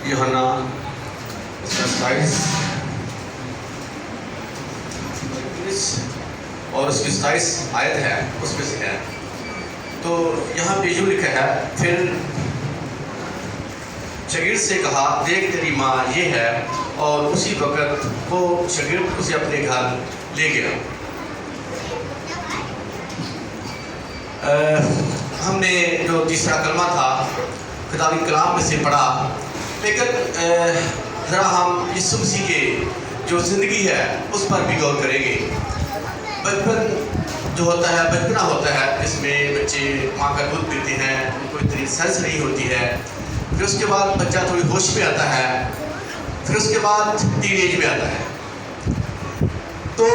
यूहन्ना और उसकी 27 आयत है, उसमें से है। तो यहाँ पे यूँ लिखा है, फिर शागिर्द से कहा, देख तेरी माँ ये है, और उसी वक़्त वो शागिर्द उसे अपने घर ले गया। हमने जो तीसरा कलमा था खुदावंद कलाम में से पढ़ा, लेकिन ज़रा हम यीशु मसीह के जो ज़िंदगी है उस पर भी गौर करेंगे। बचपन जो होता है, बचपना होता है, जिसमें बच्चे माँ का दूध पीते हैं, उनको इतनी सेंस नहीं होती है। फिर उसके बाद बच्चा थोड़ी होश में आता है, फिर उसके बाद टीनेज में आता है। तो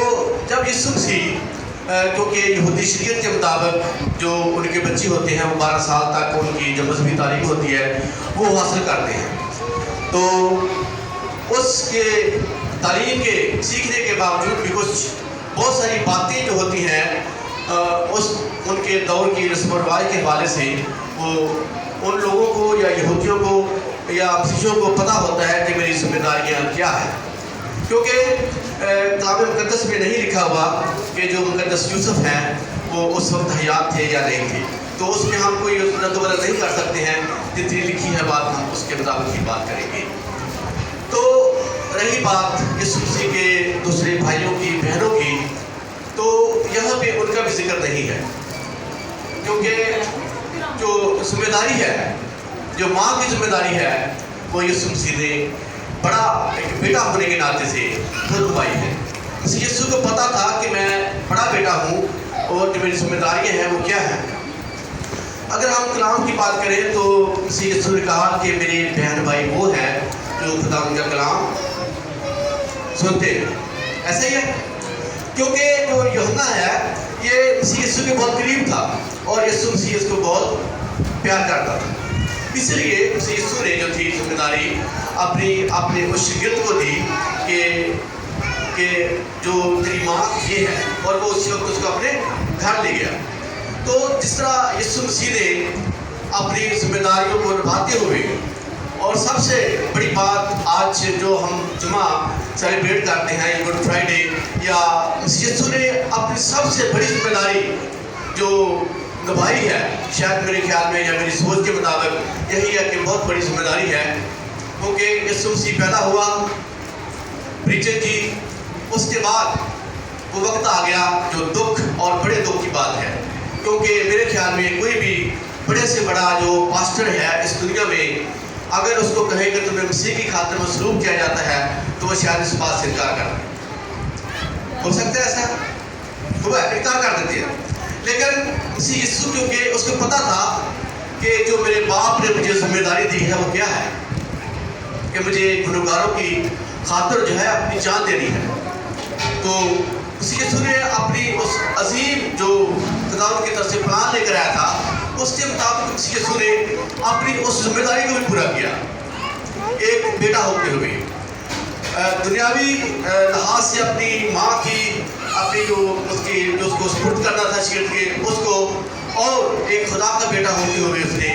जब यीशु मसीह क्योंकि यहूदी शरीयत के मुताबिक जो उनके बच्चे होते हैं वो 12 साल तक उनकी जो मजहबी तालीम होती है वो हासिल करते हैं। तो उसके तालीम के सीखने के बावजूद भी कुछ बहुत सारी बातें जो होती हैं उस उनके दौर की रस्म व रिवाज के हवाले से वो उन लोगों को या यहूदियों को या मसीहियों को पता होता है कि मेरी जिम्मेदारियाँ क्या हैं। क्योंकि कलाम मुक़द्दस में नहीं लिखा हुआ कि जो मुक़द्दस यूसुफ हैं वो उस वक्त हयात थे या नहीं थे, तो उसमें हम कोई रद्द-बदल नहीं कर सकते हैं। जितनी लिखी है बात हम उसके मुताबिक ही बात करेंगे। तो रही बात यीशु मसीह के दूसरे भाइयों की, बहनों की, तो यहाँ पे उनका भी जिक्र नहीं है, क्योंकि जो जिम्मेदारी है, जो माँ की जिम्मेदारी है, वो यीशु मसीह ने बड़ा एक बेटा होने के नाते से खुद निभाई है। यीशु को पता था कि मैं बड़ा बेटा हूँ और जो मेरी जिम्मेदारियाँ हैं वो क्या हैं। अगर हम कलाम की बात करें तो यीशु ने कहा कि मेरे बहन भाई वो हैं जो खुदावंद का कलाम सुनते हैं। ऐसा ही है, क्योंकि जो यूहन्ना है ये यीशु के बहुत करीब था और यीशु मसीह इसको बहुत प्यार करता था। इसलिए यीशु ने जो थी जिम्मेदारी अपने उस शागिर्द को दी कि जो तेरी माँ ये है, और वो उसी वक्त उसको अपने घर ले गया। तो जिस तरह यीशु मसीह ने अपनी जिम्मेदारियों को निभाते हुए, और सबसे बड़ी बात आज जो हम जुमा सेलिब्रेट करते हैं, गुड फ्राइडे, या यीशु ने अपनी सबसे बड़ी जिम्मेदारी जो निभाई है, शायद मेरे ख्याल में या मेरी सोच के मुताबिक यही है कि बहुत बड़ी जिम्मेदारी है। क्योंकि यीशु मसीह पैदा हुआ, प्रीचर की, उसके बाद वो वक्त आ गया जो दुख और बड़े दुख की बात है। क्योंकि मेरे ख्याल में कोई भी बड़े से बड़ा जो पास्टर है इस दुनिया में, अगर उसको कहे कि तुम्हें मसीह की खातिर मसरूफ किया जाता है तो वो शायद इस बात से इनकार कर दे। हो सकता है ऐसा, वो इनकार कर देती है। लेकिन मसीह यीशु, क्योंकि उसको पता था कि जो मेरे बाप ने मुझे जिम्मेदारी दी है वो क्या है, कि मुझे गुनहगारों की खातिर जो है अपनी जान देनी है। तो मसीह यीशु ने अपनी उस अजीम जो खुदावंद की तरफ से प्लान लेकर आया था, उसके मुताबिक मसीह यीशु ने अपनी उस जिम्मेदारी को भी पूरा किया। एक बेटा होते हुए दुनियावी लिहाज से अपनी माँ की, अपनी जो उसको सुपुर्द करना था शागिर्द के, उसको, और एक खुदा का बेटा होते हुए उसने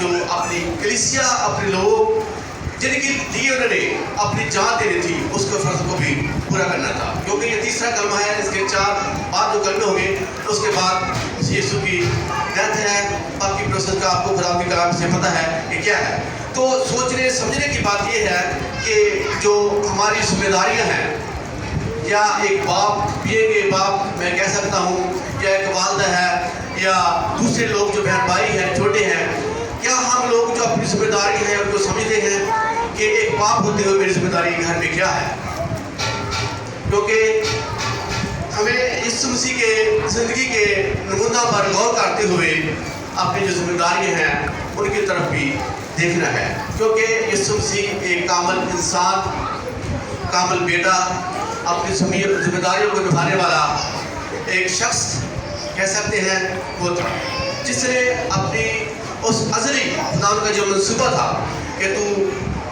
जो अपनी कलीसिया, अपने लोग जिनके लिए उन्होंने अपनी जान देनी थी, उसको फर्ज को भी पूरा करना था। क्योंकि ये तीसरा कलमा है, इसके 4 बाद जो कलमे होंगे उसके बाद यीशु की डेथ है। बाकी प्रोसेस का आपको खुदा के कलाम से पता है कि क्या है। तो सोचने समझने की बात ये है कि जो हमारी जिम्मेदारियाँ हैं, या एक बाप, ये बाप मैं कह सकता हूँ, या एक वालदा है, या दूसरे लोग जो बहन भाई हैं, छोटे हैं, क्या हम लोग जो अपनी जिम्मेदारी है उनको समझते हैं कि एक बाप होते हुए मेरी जिम्मेदारी घर में क्या है। क्योंकि हमें यीशु मसीह के ज़िंदगी के नमूना पर गौर करते हुए अपनी जो जिम्मेदारियाँ हैं उनकी तरफ भी देखना है। क्योंकि यीशु मसीह एक कामिल इंसान, कामिल बेटा, अपनी जिम्मेदारियों को निभाने वाला एक शख्स कह सकते हैं वो था, जिसने अपनी उस अज़ली खुदावंद का जो मंसूबा था कि तू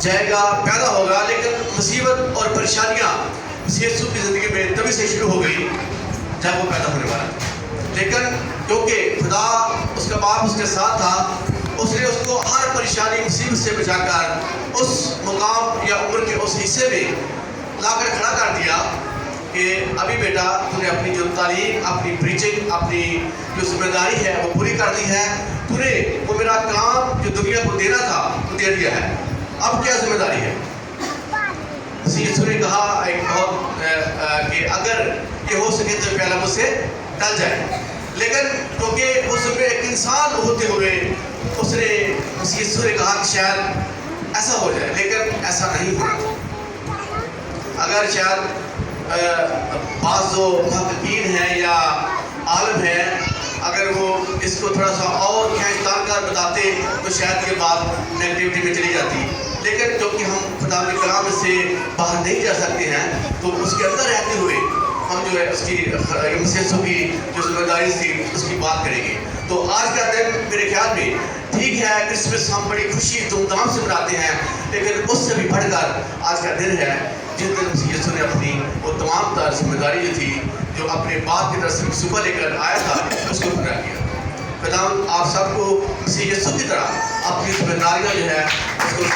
जाएगा, पैदा होगा, लेकिन मुसीबत और परेशानियाँ यीशु की ज़िंदगी में तभी से शुरू हो गई जब वो पैदा होने वाला था। लेकिन क्योंकि खुदा, उसका बाप उसके साथ था, उसने उसको हर परेशानी मुसीबत से बचाकर उस मुकाम या उम्र के उस हिस्से में लाकर खड़ा कर दिया कि अभी बेटा तूने अपनी जो तालीम, अपनी प्रीचिंग, अपनी जो जिम्मेदारी है वो पूरी कर दी है, तूने वो मेरा काम जो दुनिया को देना था वो दे दिया है, अब क्या जिम्मेदारी है। यीशु ने कहा एक बहुत कि अगर ये हो सके तो प्याला मुझसे टल जाए, लेकिन क्योंकि उसमें एक इंसान होते हुए उसने यीशु ने कहा कि शायद ऐसा हो जाए, लेकिन ऐसा नहीं हुआ। अगर शायद बाज़ जो मुहक्किकीन हैं या आलिम हैं, अगर वो इसको थोड़ा सा और खींचतान बताते तो शायद ये बात नेगेटिविटी में चली जाती, लेकिन क्योंकि हम खुदा के कलाम से बाहर नहीं जा सकते हैं तो उसके अंदर रहते हुए हम जो है उसकी मसीहों की जो जिम्मेदारी थी उसकी बात करेंगे। तो आज का दिन मेरे ख्याल में ठीक है, क्रिसमस हम बड़ी खुशी धूमधाम से मनाते हैं, लेकिन उससे भी बढ़कर आज का दिन है जिस दिन यीशु ने अपनी वो तमाम तर जिम्मेदारी जो थी, जो अपने बाप की तरफ से सुबह लेकर आया था, उसको पूरा किया। खुदा आप सबको मसीह यीशु की तरह अपनी जिम्मेदारियाँ जो है उसको